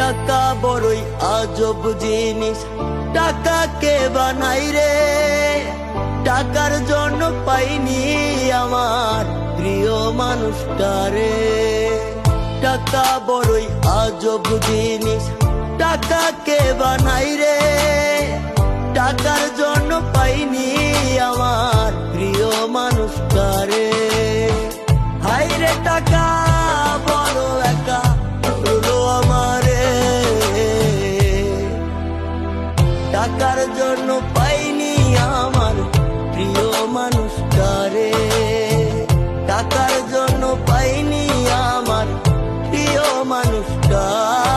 টাকা বড়ই আজব জিনিস, টাকাকে বানাই রে। টাকার জন্য পাইনি আমার প্রিয় মানুষটারে। টাকা বড়ই আজব জিনিস, টাকাকে বানাই রে। টাকার জন্য পাইনি আমার প্রিয় মানুষটারে। হায় রে টাকা বড় একা হলো আমারে। টাকার জন্য পাইনি আমার প্রিয় মানুষটারে। টাকার জন্য পাইনি আমার প্রিয় মানুষটারে।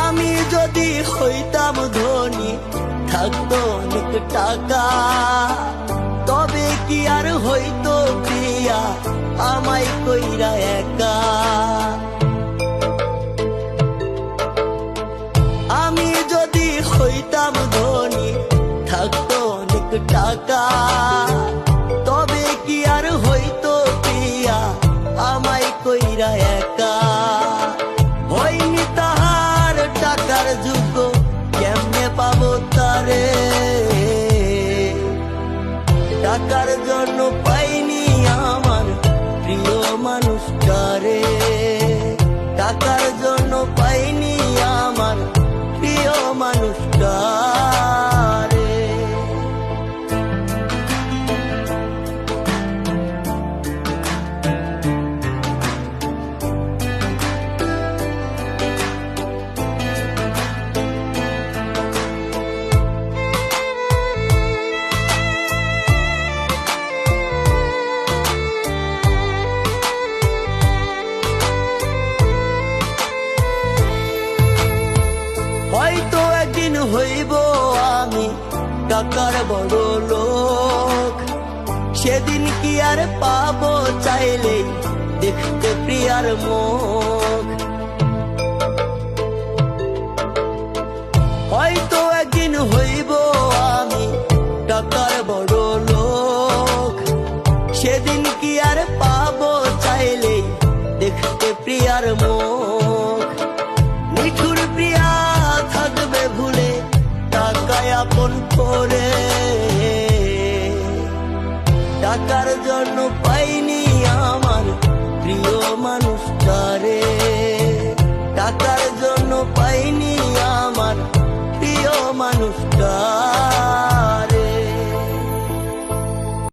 আমি যদি হইতাম ধনী, থাকতো অনেক টাকা, তবে কি আর হইতো প্রিয়া আমায় কইরা একা। আমি যদি হইতাম ধনী, থাকতো অনেক টাকা, তবে কি আর হইতো প্রিয়া আমায় কইরা একা। হইনি তাহার টাকার যোগ্য, কেমনে পাবো তারে। টাকার জন্য পাইনি আমার প্রিয় মানুষটারে। টাকার জন্য পাইনি আমার প্রিয় মানুষটারে। হয়তো একদিন হইব আমি টাকার বড় লোক, সেদিন কি আর পাবো চাইলেই দেখতে প্রিয়ার মুখ। হয়তো একদিন হইব আমি টাকার বড় লোক, সেদিন কি আর পাবো চাইলেই দেখতে প্রিয়ার মুখ। নিঠুর প্রিয়া থাকবে ভুলে টাকায় আপন করে। টাকার জন্য পাইনি আমার প্রিয় মানুষটারে। টাকার